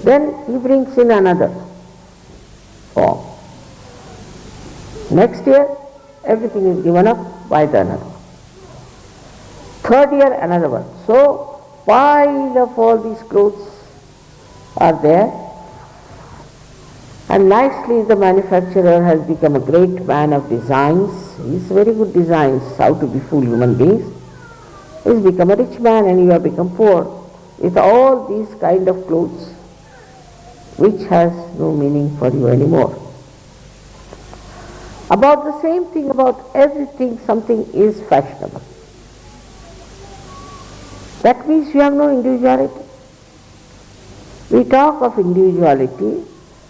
Then he brings in another form. Next year, everything is given up by the another. Third year, another one. So, pile of all these clothes are there. And nicely the manufacturer has become a great man of designs. He's very good designs, how to befool human beings. He's become a rich man and you have become poor with all these kind of clothes which has no meaning for you anymore. About the same thing, about everything, something is fashionable. That means you have no individuality. We talk of individuality,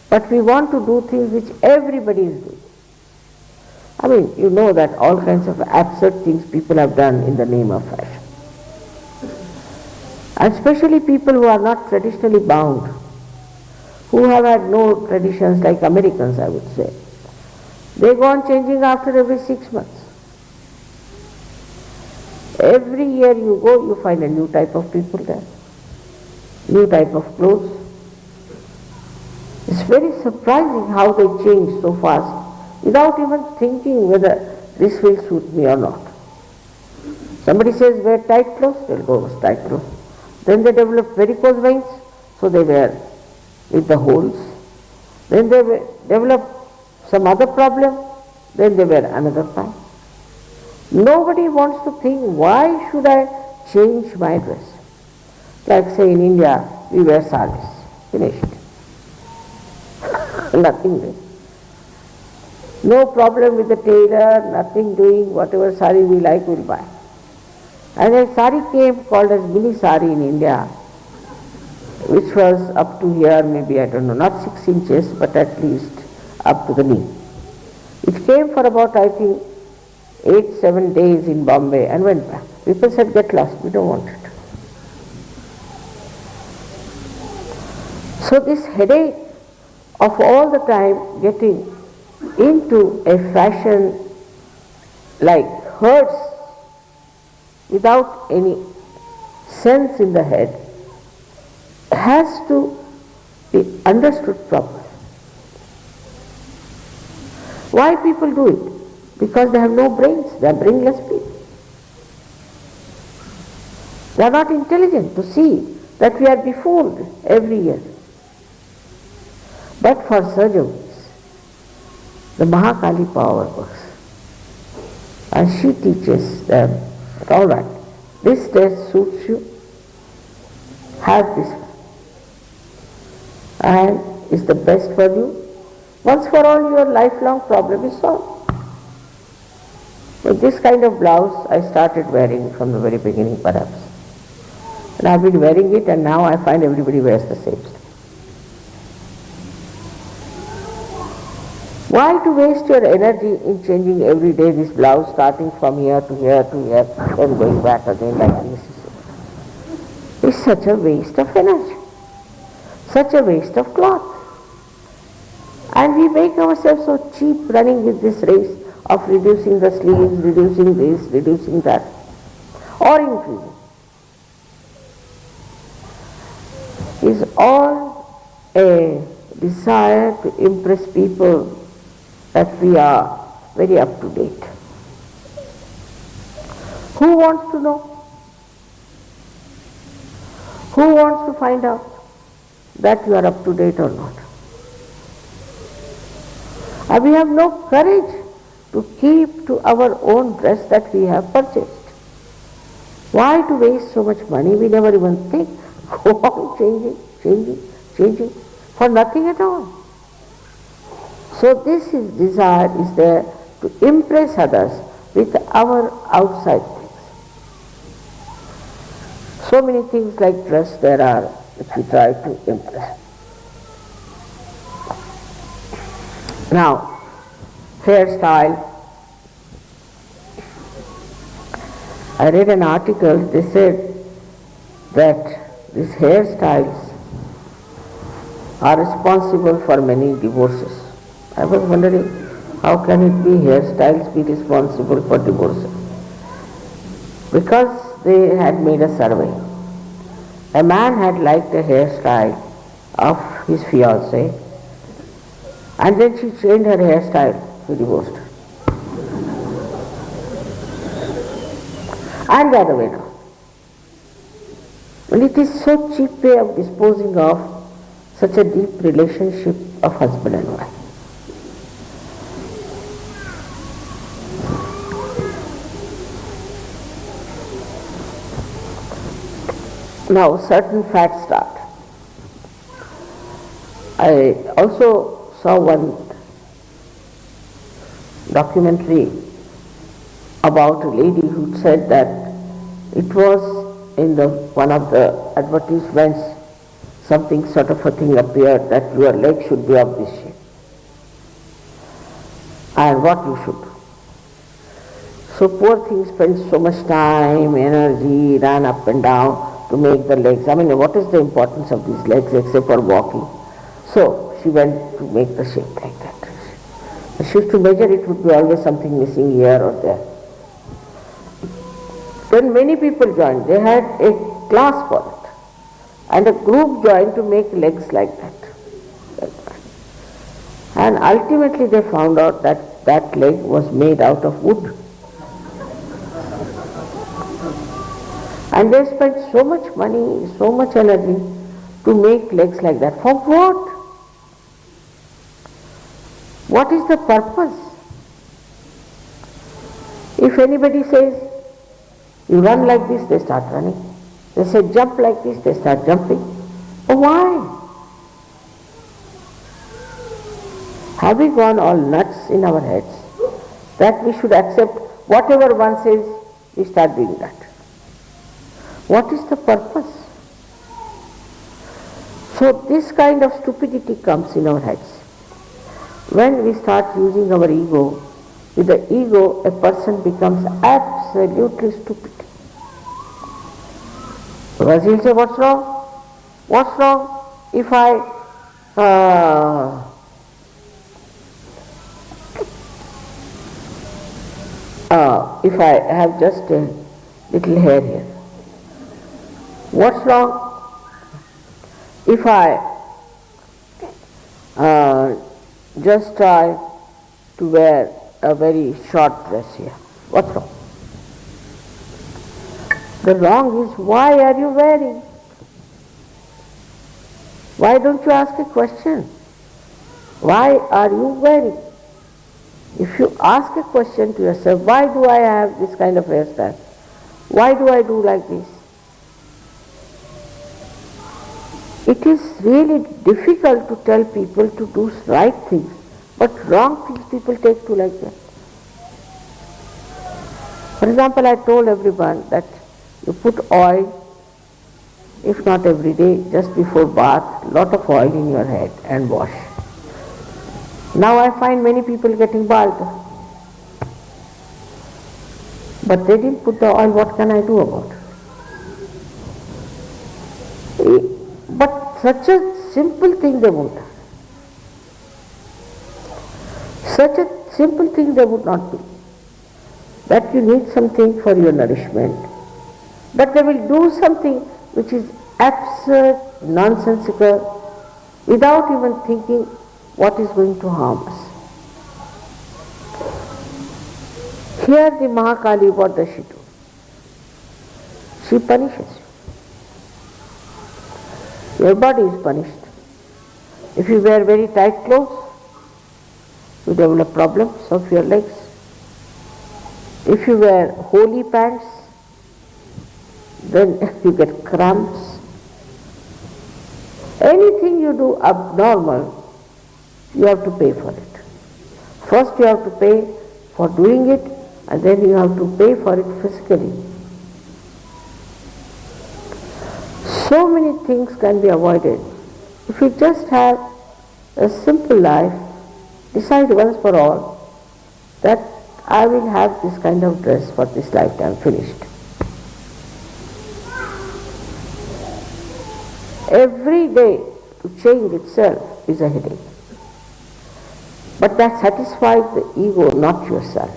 but we want to do things which everybody is doing. I mean, you know that all kinds of absurd things people have done in the name of fashion. And especially people who are not traditionally bound, who have had no traditions like Americans, I would say. They go on changing after every 6 months. Every year you go, you find a new type of people there, new type of clothes. It's very surprising how they change so fast without even thinking whether this will suit me or not. Somebody says wear tight clothes, they'll go with tight clothes. Then they develop varicose veins, so they wear with the holes. Then they develop some other problem, then they wear another kind. Nobody wants to think, why should I change my dress? Like say in India, we wear saris, finished. Nothing doing. No problem with the tailor, nothing doing, whatever sari we like we'll buy. And a sari came called as mini sari in India, which was up to here, maybe I don't know, not 6 inches, but at least up to the knee. It came for about, I think, 8-7 days in Bombay and went back. People said, get lost, we don't want it. So this headache of all the time getting into a fashion like hers without any sense in the head has to be understood properly. Why people do it? Because they have no brains, they are brainless people. They are not intelligent to see that we are befooled every year. But for surgeons, the Mahakali power works. And she teaches them that all right, this dress suits you, have this and is the best for you. Once for all your lifelong problem is solved. With this kind of blouse I started wearing from the very beginning perhaps. And I have been wearing it and now I find everybody wears the same stuff. Why to waste your energy in changing every day this blouse, starting from here to here to here, then going back again like this? It's such a waste of energy, such a waste of cloth. And we make ourselves so cheap running with this race of reducing the sleeves, reducing this, reducing that, or increasing. It's all a desire to impress people that we are very up to date. Who wants to know? Who wants to find out that you are up to date or not? And we have no courage to keep to our own dress that we have purchased. Why to waste so much money? We never even think. Go on changing for nothing at all. So this is desire is there to impress others with our outside things. So many things like dress there are which we try to impress. Now, hairstyle. I read an article, they said that these hairstyles are responsible for many divorces. I was wondering, how can it be hairstyles be responsible for divorces? Because they had made a survey. A man had liked a hairstyle of his fiancée, and then she changed her hairstyle, he divorced her. And the other way now. And it is so cheap way of disposing of such a deep relationship of husband and wife. Now certain facts start. I also saw one documentary about a lady who said that it was in one of the advertisements, something sort of a thing appeared that your leg should be of this shape and what you should do. So poor thing spends so much time, energy, ran up and down to make the legs. I mean, what is the importance of these legs except for walking? So she went to make the shape like that. If she used to measure, it would be always something missing here or there. Then many people joined. They had a class for it. And a group joined to make legs like that. And ultimately they found out that that leg was made out of wood. And they spent so much money, so much energy to make legs like that. For what? What is the purpose? If anybody says, you run like this, they start running. They say jump like this, they start jumping. Oh, why? Have we gone all nuts in our heads that we should accept whatever one says, we start doing that? What is the purpose? So this kind of stupidity comes in our heads. When we start using our ego, with the ego a person becomes absolutely stupid. Because he'll say, what's wrong? What's wrong if I have just a little hair here? What's wrong if I just try to wear a very short dress here? What's wrong? The wrong is, why are you wearing? Why don't you ask a question? Why are you wearing? If you ask a question to yourself, why do I have this kind of hairstyle? Why do I do like this? It is really difficult to tell people to do right things, but wrong things people take to like that. For example, I told everyone that you put oil, if not every day, just before bath, lot of oil in your head and wash. Now I find many people getting bald. But they didn't put the oil, what can I do about it? But such a simple thing they won't. Such a simple thing they would not do. That you need something for your nourishment. But they will do something which is absurd, nonsensical, without even thinking what is going to harm us. Here the Mahakali, what does she do? She punishes you. Your body is punished. If you wear very tight clothes, you develop problems of your legs. If you wear holey pants, then you get cramps. Anything you do abnormal, you have to pay for it. First you have to pay for doing it, and then you have to pay for it physically. So many things can be avoided if you just have a simple life. Decide once for all that I will have this kind of dress for this lifetime, finished. Every day to change itself is a headache. But that satisfies the ego, not yourself.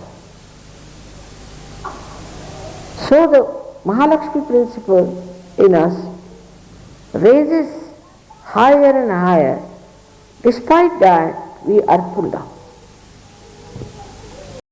So the Mahalakshmi principle in us raises higher and higher. Despite that, we are pulled down.